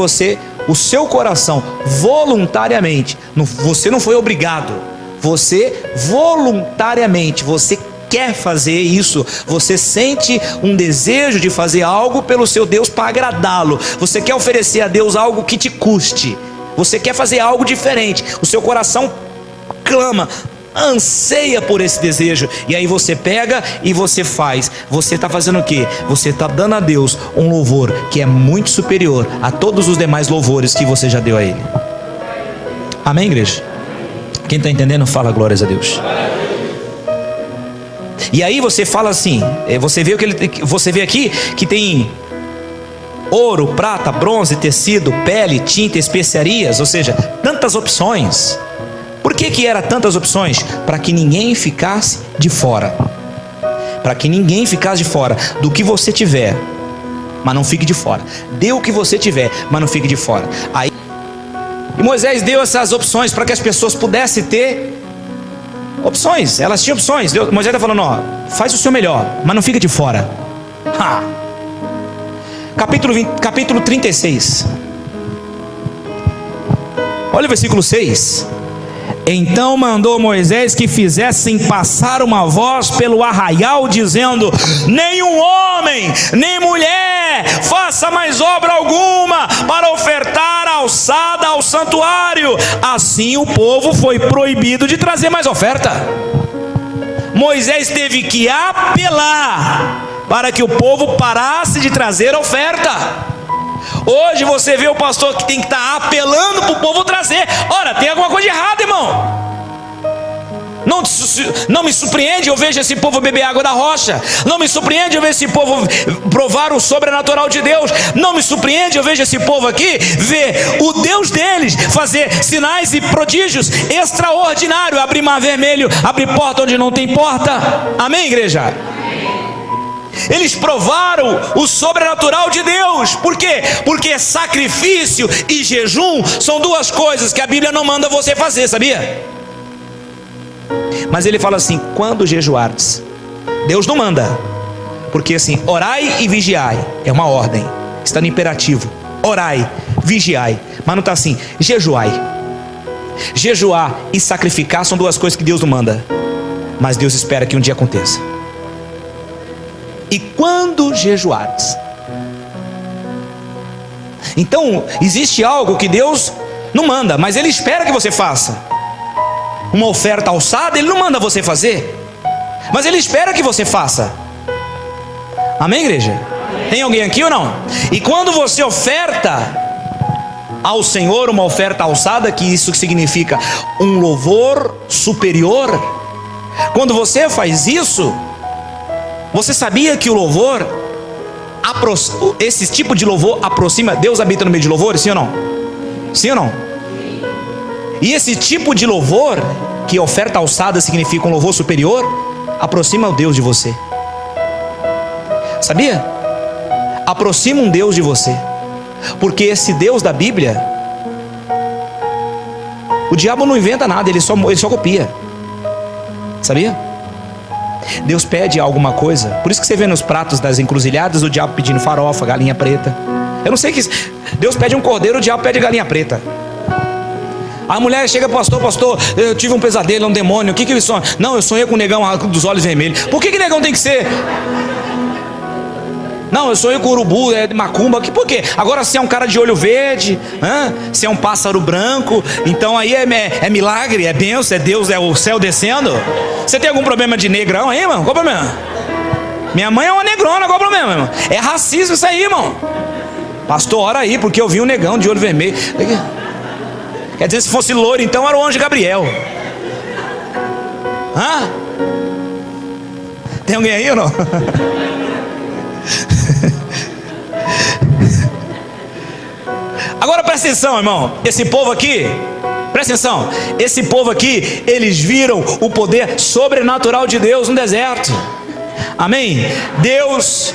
o seu coração voluntariamente, você não foi obrigado, você voluntariamente, você quer fazer isso, você sente um desejo de fazer algo pelo seu Deus para agradá-lo, você quer oferecer a Deus algo que te custe, você quer fazer algo diferente, o seu coração clama, anseia por esse desejo, e aí você pega e você faz. Você está fazendo o quê? Você está dando a Deus um louvor que é muito superior a todos os demais louvores que você já deu a Ele. Amém, igreja? Quem está entendendo, fala glórias a Deus. E aí você fala assim, você vê aqui que tem ouro, prata, bronze, tecido, pele, tinta, especiarias, ou seja, tantas opções. Por que era tantas opções? Para que ninguém ficasse de fora. Para que ninguém ficasse de fora do que você tiver, mas não fique de fora. Dê o que você tiver, mas não fique de fora. Aí, e Moisés deu essas opções para que as pessoas pudessem ter opções. Elas tinham opções. Moisés está falando, ó, faz o seu melhor, mas não fica de fora. Capítulo 36. Olha o versículo 6. Então mandou Moisés que fizessem passar uma voz pelo arraial, dizendo: nenhum homem, nem mulher faça mais obra alguma para ofertar a alçada ao santuário. Assim o povo foi proibido de trazer mais oferta. Moisés teve que apelar para que o povo parasse de trazer oferta. Hoje você vê o pastor que tem que estar apelando para o povo trazer. Ora, tem alguma coisa de errada, irmão. Não me surpreende eu vejo esse povo beber água da rocha. Não me surpreende eu ver esse povo provar o sobrenatural de Deus. Não me surpreende eu vejo esse povo aqui ver o Deus deles fazer sinais e prodígios extraordinários. Abrir mar vermelho, abrir porta onde não tem porta. Amém, igreja? Eles provaram o sobrenatural de Deus. Por quê? Porque sacrifício e jejum são duas coisas que a Bíblia não manda você fazer, sabia? Mas ele fala assim: quando jejuardes. Deus não manda, porque assim, orai e vigiai é uma ordem, está no imperativo. Orai, vigiai. Mas não está assim, jejuai. Jejuar e sacrificar são duas coisas que Deus não manda, mas Deus espera que um dia aconteça. E quando jejuardes. Então existe algo que Deus não manda, mas Ele espera que você faça. Uma oferta alçada Ele não manda você fazer, mas Ele espera que você faça. Amém, igreja? Amém. Tem alguém aqui ou não? E quando você oferta ao Senhor uma oferta alçada, que isso significa um louvor superior, quando você faz isso, você sabia que o louvor, esse tipo de louvor aproxima? Deus habita no meio de louvores, sim ou não? Sim ou não? E esse tipo de louvor, que oferta alçada significa um louvor superior, aproxima o Deus de você. Sabia? Aproxima um Deus de você. Porque esse Deus da Bíblia, o diabo não inventa nada, ele só copia. Sabia? Deus pede alguma coisa. Por isso que você vê nos pratos das encruzilhadas o diabo pedindo farofa, galinha preta. Eu não sei que Deus pede um cordeiro, o diabo pede galinha preta. A mulher chega para o pastor, eu tive um pesadelo, um demônio. O que ele sonha? Não, eu sonhei com um negão dos olhos vermelhos. Por que negão tem que ser? Não, eu sonhei com urubu, é de macumba. Por quê? Agora se é um cara de olho verde, se é um pássaro branco, então aí é milagre, é bênção, é Deus, é o céu descendo. Você tem algum problema de negrão aí, irmão? Qual o problema? Minha mãe é uma negrona, qual o problema, irmão? É racismo isso aí, irmão. Pastor, ora aí, porque eu vi um negão de olho vermelho. Quer dizer, se fosse loiro, então era o anjo Gabriel. Tem alguém aí ou não? Agora presta atenção, irmão. Esse povo aqui, presta atenção. Esse povo aqui, eles viram o poder sobrenatural de Deus no deserto. Amém? Deus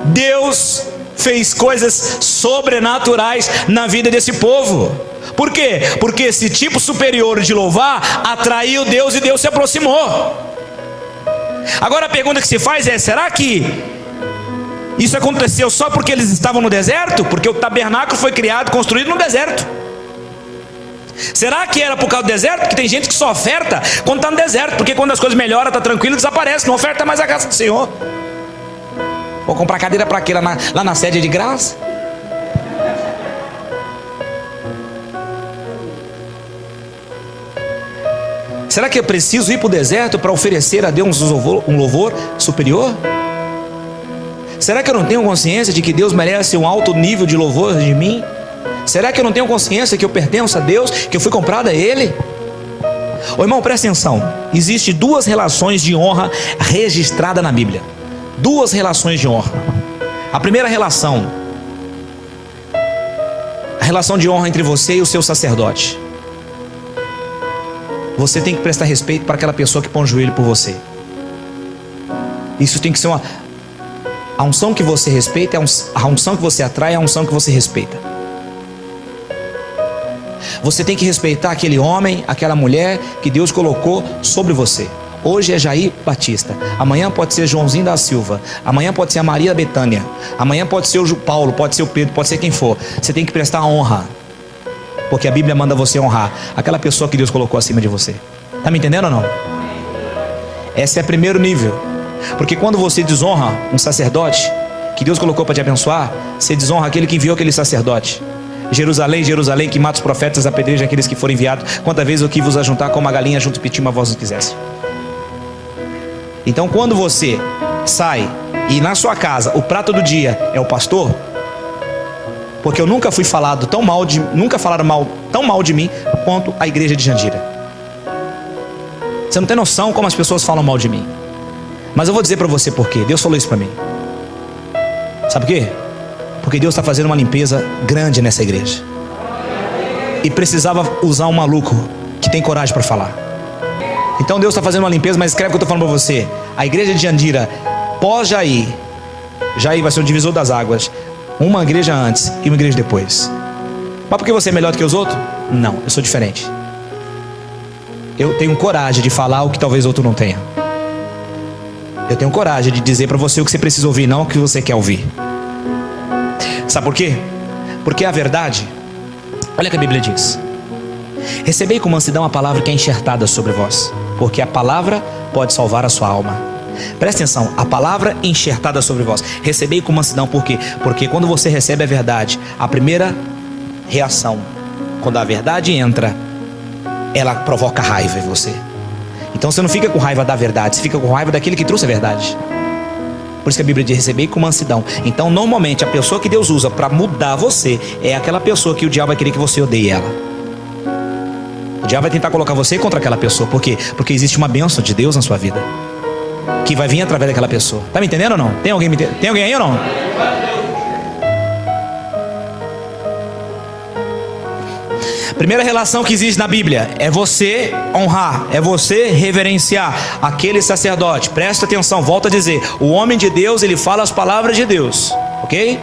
Deus fez coisas sobrenaturais na vida desse povo. Por quê? Porque esse tipo superior de louvar atraiu Deus e Deus se aproximou. Agora a pergunta que se faz é: será que isso aconteceu só porque eles estavam no deserto? Porque o tabernáculo foi criado, construído no deserto. Será que era por causa do deserto? Porque tem gente que só oferta quando está no deserto, porque quando as coisas melhoram, está tranquilo, desaparece, não oferta mais a casa do Senhor. Vou comprar cadeira para quê? Lá na sede de graça? Será que eu preciso ir para o deserto para oferecer a Deus um louvor superior? Será que eu não tenho consciência de que Deus merece um alto nível de louvor de mim? Será que eu não tenho consciência que eu pertenço a Deus, que eu fui comprado a Ele? Ô irmão, presta atenção. Existem duas relações de honra registradas na Bíblia. Duas relações de honra. A primeira relação, a relação de honra entre você e o seu sacerdote. Você tem que prestar respeito para aquela pessoa que põe o joelho por você. Isso tem que ser a unção que você respeita, a unção que você atrai, a unção que você respeita. Você tem que respeitar aquele homem, aquela mulher que Deus colocou sobre você. Hoje é Jair Batista, amanhã pode ser Joãozinho da Silva, amanhã pode ser a Maria Betânia, amanhã pode ser o Paulo, pode ser o Pedro, pode ser quem for. Você tem que prestar honra, porque a Bíblia manda você honrar aquela pessoa que Deus colocou acima de você. Está me entendendo ou não? Esse é o primeiro nível. Porque quando você desonra um sacerdote que Deus colocou para te abençoar, você desonra aquele que enviou aquele sacerdote. Jerusalém, Jerusalém, que mata os profetas, apedreja aqueles que foram enviados. Quantas vezes eu quis vos ajuntar como uma galinha junto pedir uma voz não quisesse. Então quando você sai e na sua casa o prato do dia é o pastor, porque eu nunca fui falado tão mal nunca falaram tão mal de mim quanto a igreja de Jandira. Você não tem noção como as pessoas falam mal de mim. Mas eu vou dizer para você por quê. Deus falou isso para mim. Sabe por quê? Porque Deus está fazendo uma limpeza grande nessa igreja. E precisava usar um maluco que tem coragem para falar. Então Deus está fazendo uma limpeza, mas escreve o que eu estou falando para você. A igreja de Jandira, pós-Jair, Jair vai ser o divisor das águas. Uma igreja antes e uma igreja depois. Mas porque você é melhor do que os outros? Não, eu sou diferente. Eu tenho coragem de falar o que talvez outro não tenha. Eu tenho coragem de dizer para você o que você precisa ouvir, não o que você quer ouvir. Sabe por quê? Porque a verdade, olha o que a Bíblia diz: recebei com mansidão a palavra que é enxertada sobre vós, porque a palavra pode salvar a sua alma. Presta atenção, a palavra enxertada sobre vós. Recebei com mansidão, por quê? Porque quando você recebe a verdade, a primeira reação, quando a verdade entra, ela provoca raiva em você. Então você não fica com raiva da verdade, você fica com raiva daquele que trouxe a verdade. Por isso que a Bíblia diz: receber com mansidão. Então normalmente a pessoa que Deus usa para mudar você é aquela pessoa que o diabo vai querer que você odeie ela. O diabo vai tentar colocar você contra aquela pessoa. Por quê? Porque existe uma bênção de Deus na sua vida que vai vir através daquela pessoa. Tá me entendendo ou não? Tem alguém aí ou não? Primeira relação que existe na Bíblia é você honrar, é você reverenciar aquele sacerdote. Presta atenção, volto a dizer: o homem de Deus, ele fala as palavras de Deus, ok?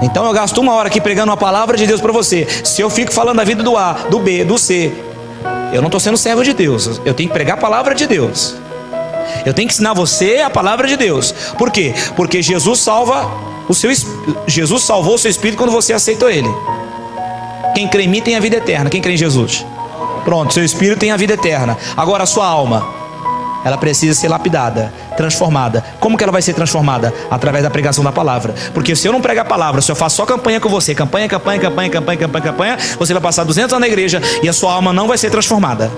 Então eu gasto uma hora aqui pregando uma palavra de Deus para você. Se eu fico falando da vida do A, do B, do C, eu não estou sendo servo de Deus. Eu tenho que pregar a palavra de Deus. Eu tenho que ensinar você a palavra de Deus. Por quê? Porque Jesus salvou o seu espírito quando você aceitou Ele. Quem crê em mim tem a vida eterna. Quem crê em Jesus? Pronto, seu espírito tem a vida eterna. Agora a sua alma, ela precisa ser lapidada, transformada. Como que ela vai ser transformada? Através da pregação da palavra. Porque se eu não pregar a palavra, se eu faço só campanha com você, campanha, você vai passar 200 anos na igreja e a sua alma não vai ser transformada.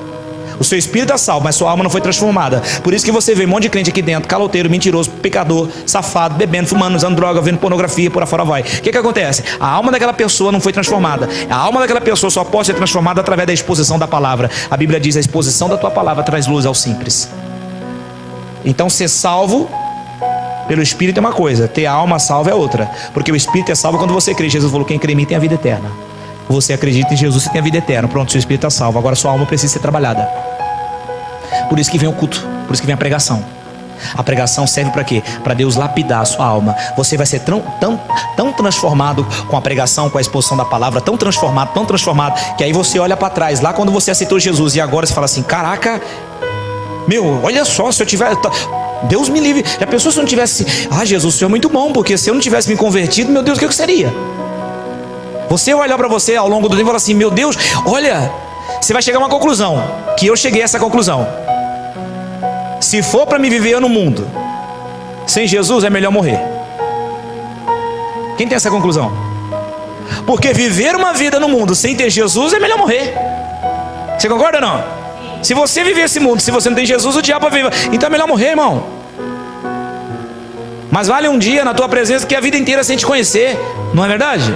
O seu espírito é salvo, mas sua alma não foi transformada. Por isso que você vê um monte de crente aqui dentro, caloteiro, mentiroso, pecador, safado, bebendo, fumando, usando droga, vendo pornografia, por afora vai. O que acontece? A alma daquela pessoa não foi transformada. A alma daquela pessoa só pode ser transformada através da exposição da palavra. A Bíblia diz: a exposição da tua palavra traz luz aos simples. Então ser salvo pelo Espírito é uma coisa, ter a alma salva é outra. Porque o Espírito é salvo quando você crê. Jesus falou: quem crê em mim tem a vida eterna. Você acredita em Jesus, você tem a vida eterna. Pronto, seu Espírito está salvo. Agora sua alma precisa ser trabalhada. Por isso que vem o culto, por isso que vem a pregação. A pregação serve para quê? Para Deus lapidar a sua alma. Você vai ser tão transformado com a pregação, com a exposição da palavra, tão transformado, que aí você olha para trás, lá quando você aceitou Jesus, e agora você fala assim: caraca, meu, olha só, se eu tiver... Deus me livre. Já pensou se eu não tivesse... Jesus, o Senhor é muito bom, porque se eu não tivesse me convertido, meu Deus, o que eu seria? Você vai olhar para você ao longo do tempo e falar assim: meu Deus, olha... Você vai chegar a uma conclusão, que eu cheguei a essa conclusão: se for para me viver no mundo sem Jesus, é melhor morrer. Quem tem essa conclusão? Porque viver uma vida no mundo sem ter Jesus é melhor morrer. Você concorda ou não? Se você viver esse mundo, se você não tem Jesus, o diabo vive. Então é melhor morrer, irmão. Mas vale um dia na tua presença que a vida inteira sem te conhecer. Não é verdade?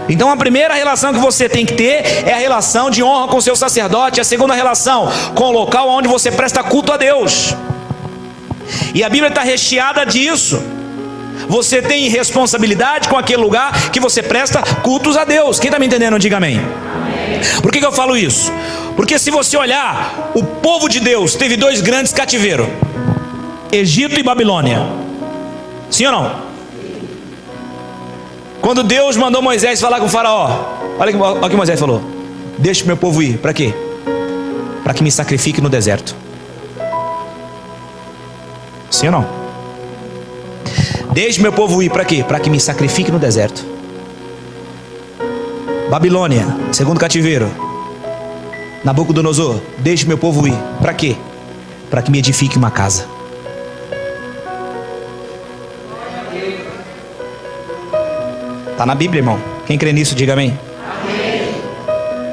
Então a primeira relação que você tem que ter é a relação de honra com o seu sacerdote. A segunda relação com o local onde você presta culto a Deus. E a Bíblia está recheada disso. Você tem responsabilidade com aquele lugar que você presta cultos a Deus. Quem está me entendendo, diga amém. Por que eu falo isso? Porque se você olhar, o povo de Deus teve dois grandes cativeiros: Egito e Babilônia. Sim ou não? Quando Deus mandou Moisés falar com o faraó, olha o que Moisés falou: deixa o meu povo ir. Para quê? Para que me sacrifique no deserto. Sim ou não? Deixe meu povo ir. Para quê? Para que me sacrifique no deserto. Babilônia, segundo cativeiro, Nabucodonosor: deixe meu povo ir. Para quê? Para que me edifique uma casa. Está na Bíblia, irmão. Quem crê nisso, diga amém. Amém.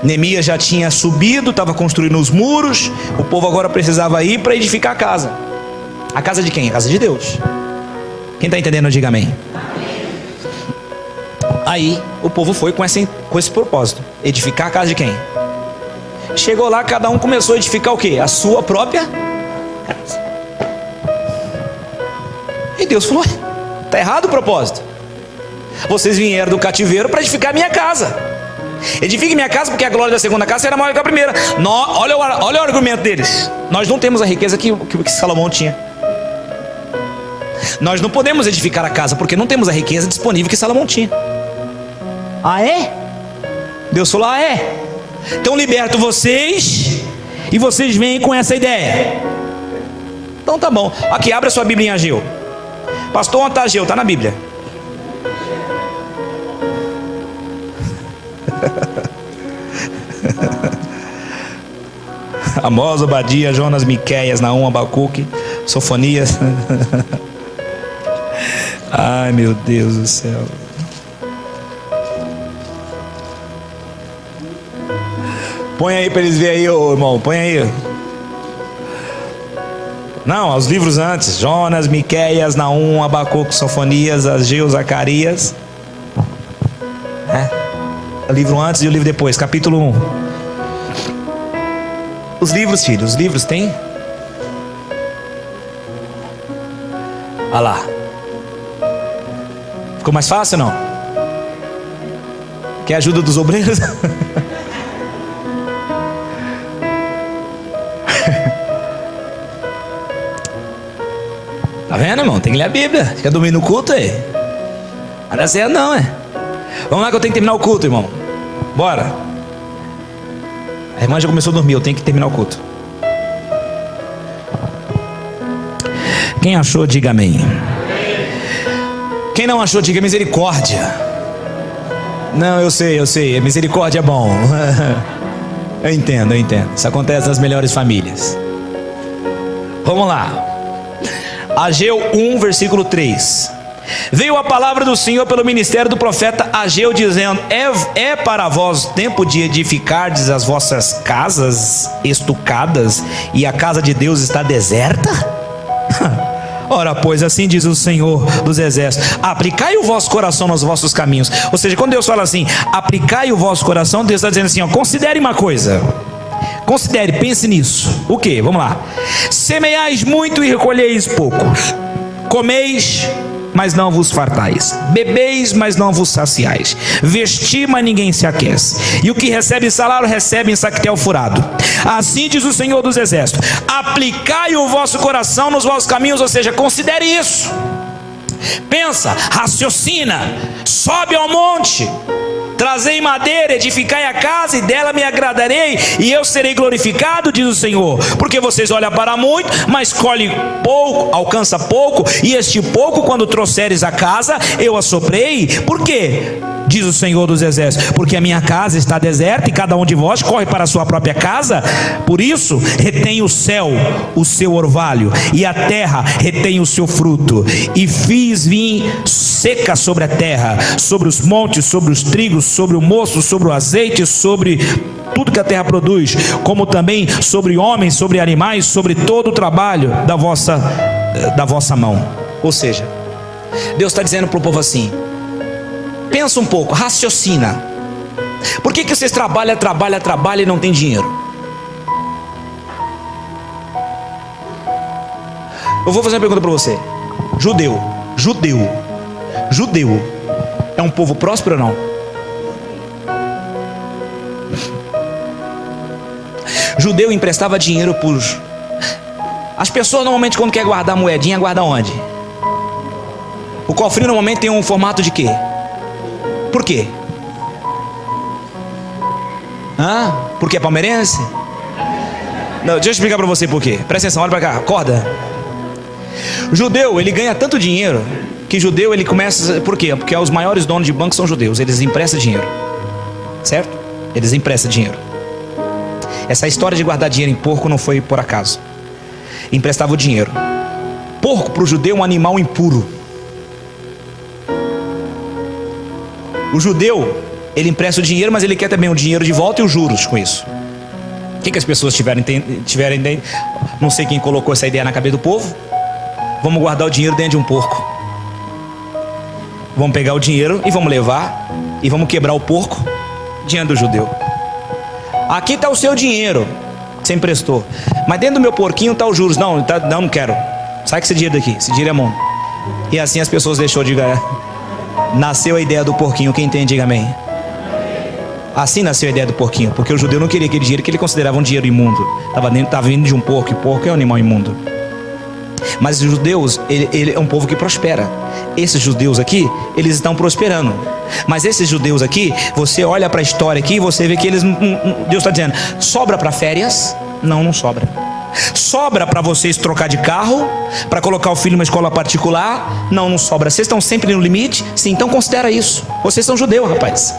Neemias já tinha subido, estava construindo os muros. O povo agora precisava ir para edificar a casa. A casa de quem? A casa de Deus. Quem está entendendo, diga amém. Amém. Aí o povo foi com esse propósito: edificar a casa de quem? Chegou lá, cada um começou a edificar o quê? A sua própria casa. E Deus falou: está errado o propósito. Vocês vieram do cativeiro para edificar minha casa. Edifique minha casa, porque a glória da segunda casa será maior que a primeira. Olha o argumento deles: nós não temos a riqueza que Salomão tinha. Nós não podemos edificar a casa porque não temos a riqueza disponível que Salomão tinha. Ah, é? Deus falou: ah, é? Então liberto vocês, e vocês vêm com essa ideia. Então tá bom. Aqui, abre a sua Bíblia em Ageu. Pastor, onde está Ageu? Está na Bíblia. Amós, Obadia, Jonas, Miqueias, Naum, Abacuque, Sofonias. Ai, meu Deus do céu. Põe aí para eles verem aí, ô irmão. Põe aí. Não, os livros antes: Jonas, Miqueias, Naum, Abacuque, Sofonias, Ageu, Zacarias. O livro antes e o livro depois, capítulo 1. Os livros, filho, os livros tem? Olha lá. Ficou mais fácil ou não? Quer ajuda dos obreiros? Tá vendo, irmão? Tem que ler a Bíblia. Quer dormir no culto aí? Não dá certo não, é? Vamos lá que eu tenho que terminar o culto, irmão. Bora. A irmã já começou a dormir, eu tenho que terminar o culto. Quem achou, diga amém. Quem não achou, diga misericórdia. Não, eu sei, misericórdia é bom. Eu entendo. Isso acontece nas melhores famílias. Vamos lá. Ageu 1, versículo 3. Veio a palavra do Senhor pelo ministério do profeta Ageu, dizendo: é para vós tempo de edificardes as vossas casas estucadas, e a casa de Deus está deserta? Ora, pois, assim diz o Senhor dos exércitos: aplicai o vosso coração nos vossos caminhos. Ou seja, quando Deus fala assim, aplicai o vosso coração, Deus está dizendo assim, ó, considere uma coisa. Considere, pense nisso. O que? Vamos lá. Semeais muito e recolheis pouco. Comeis mas não vos fartais. Bebeis, mas não vos saciais. Vestir, mas ninguém se aquece. E o que recebe salário, recebe em saquetel furado. Assim diz o Senhor dos Exércitos: aplicai o vosso coração nos vossos caminhos, ou seja, considere isso. Pensa, raciocina, sobe ao monte, trazei madeira, edificai a casa, e dela me agradarei, e eu serei glorificado, diz o Senhor. Porque vocês olham para muito, mas colhem pouco, alcança pouco, e este pouco, quando trouxeres a casa, eu assoprei. Por quê? Diz o Senhor dos Exércitos: porque a minha casa está deserta, e cada um de vós corre para a sua própria casa. Por isso retém o céu o seu orvalho, e a terra retém o seu fruto. E fiz vir seca sobre a terra, sobre os montes, sobre os trigos, sobre o mosto, sobre o azeite, sobre tudo que a terra produz, como também sobre homens, sobre animais, sobre todo o trabalho da vossa mão. Ou seja, Deus está dizendo para o povo assim: pensa um pouco, raciocina. Por que vocês trabalham e não tem dinheiro? Eu vou fazer uma pergunta para você. Judeu é um povo próspero ou não? Judeu emprestava dinheiro por... As pessoas normalmente, quando quer guardar moedinha, guarda onde? O cofrinho normalmente tem um formato de quê? Por quê? Porque é palmeirense? Não, deixa eu explicar para você por quê. Presta atenção, olha para cá, acorda. O judeu, ele ganha tanto dinheiro que judeu, ele começa... Por quê? Porque os maiores donos de banco são judeus. Eles emprestam dinheiro, certo? Eles emprestam dinheiro. Essa história de guardar dinheiro em porco não foi por acaso. Emprestava o dinheiro. Porco para o judeu é um animal impuro. O judeu, ele empresta o dinheiro, mas ele quer também o dinheiro de volta e os juros com isso. O que as pessoas tiverem não sei quem colocou essa ideia na cabeça do povo. Vamos guardar o dinheiro dentro de um porco. Vamos pegar o dinheiro e vamos levar, e vamos quebrar o porco diante do judeu. Aqui está o seu dinheiro que você emprestou, mas dentro do meu porquinho está os juros. Não quero. Sai com esse dinheiro daqui, esse dinheiro é bom. E assim as pessoas deixou de ganhar. Nasceu a ideia do porquinho, quem entende, diga amém. Assim nasceu a ideia do porquinho, porque o judeu não queria aquele dinheiro que ele considerava um dinheiro imundo. Estava vindo de um porco, e porco é um animal imundo. Mas os judeus, ele é um povo que prospera. Esses judeus aqui, eles estão prosperando. Mas esses judeus aqui, você olha para a história aqui, você vê que eles... Deus está dizendo, sobra para férias? Não sobra. Sobra para vocês trocar de carro, para colocar o filho numa escola particular? Não sobra. Vocês estão sempre no limite? Sim, então considera isso. Vocês são judeus, rapaz.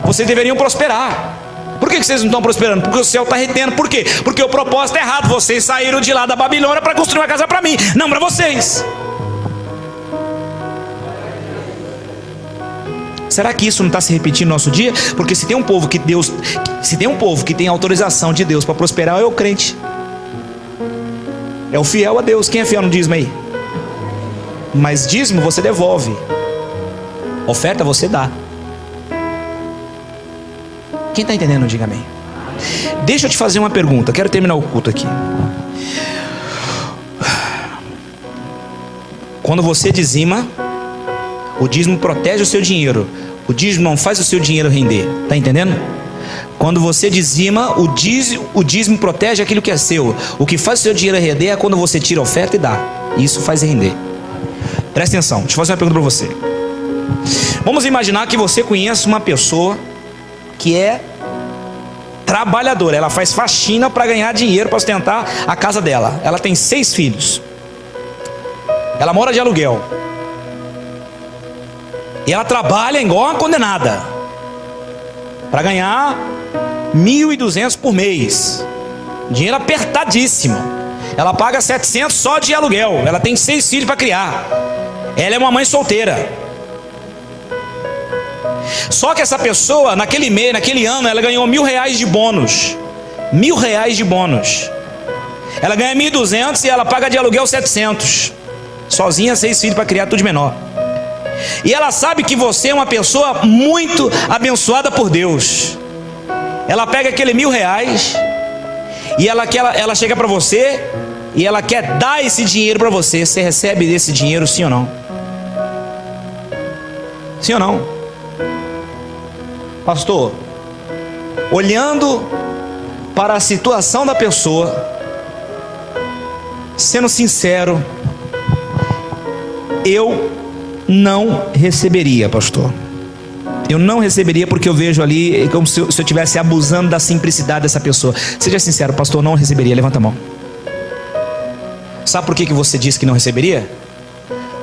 Vocês deveriam prosperar. Por que vocês não estão prosperando? Porque o céu está retendo. Por quê? Porque o propósito é errado. Vocês saíram de lá da Babilônia para construir uma casa para mim, não para vocês. Será que isso não está se repetindo no nosso dia? Porque se tem um povo que tem autorização de Deus para prosperar, é o crente. É o fiel a Deus. Quem é fiel no dízimo aí? Mas dízimo você devolve, oferta você dá. Quem está entendendo, diga amém. Deixa eu te fazer uma pergunta. Quero terminar o culto aqui. Quando você dizima, o dízimo protege o seu dinheiro. O dízimo não faz o seu dinheiro render. Está entendendo? Quando você dizima, o dízimo protege aquilo que é seu. O que faz o seu dinheiro render é quando você tira a oferta e dá. Isso faz render. Presta atenção, deixa eu fazer uma pergunta para você. Vamos imaginar que você conhece uma pessoa que é trabalhadora. Ela faz faxina para ganhar dinheiro para sustentar a casa dela. Ela tem 6 filhos. Ela mora de aluguel. E ela trabalha igual uma condenada para ganhar 1.200 por mês. Dinheiro apertadíssimo. Ela paga 700 só de aluguel. Ela tem 6 filhos para criar. Ela é uma mãe solteira. Só que essa pessoa, naquele mês, naquele ano, ela ganhou R$1.000 de bônus. R$1.000 de bônus. Ela ganha 1.200 e ela paga de aluguel 700. Sozinha, 6 filhos para criar, tudo de menor. E ela sabe que você é uma pessoa muito abençoada por Deus. Ela pega aquele R$1.000 e ela chega para você e ela quer dar esse dinheiro para você. Você recebe esse dinheiro, sim ou não? Sim ou não? Pastor, olhando para a situação da pessoa, sendo sincero, eu não receberia, pastor. Eu não receberia, porque eu vejo ali como se eu estivesse abusando da simplicidade dessa pessoa. Seja sincero, pastor, não receberia. Levanta a mão. Sabe por que você disse que não receberia?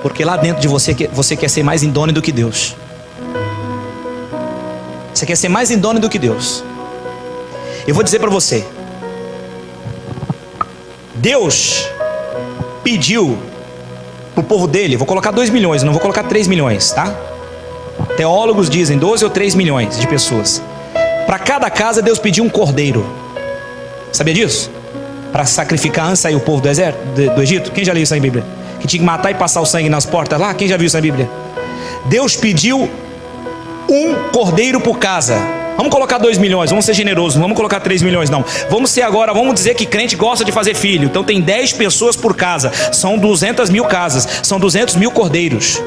Porque lá dentro de você quer ser mais indôneo do que Deus. Você quer ser mais indôneo do que Deus. Eu vou dizer para você, Deus pediu para o povo dele, vou colocar 2 milhões, não vou colocar 3 milhões, tá? Teólogos dizem 12 ou 3 milhões de pessoas. Para cada casa Deus pediu um cordeiro. Sabia disso? Para sacrificar antes de sair o povo do Egito. Quem já leu isso na Bíblia? Que tinha que matar e passar o sangue nas portas lá. Quem já viu isso na Bíblia? Deus pediu um cordeiro por casa. Vamos colocar 2 milhões, vamos ser generosos, não vamos colocar 3 milhões não. Vamos ser agora, vamos dizer que crente gosta de fazer filho. Então tem 10 pessoas por casa, são 200 mil casas, são 200 mil cordeiros.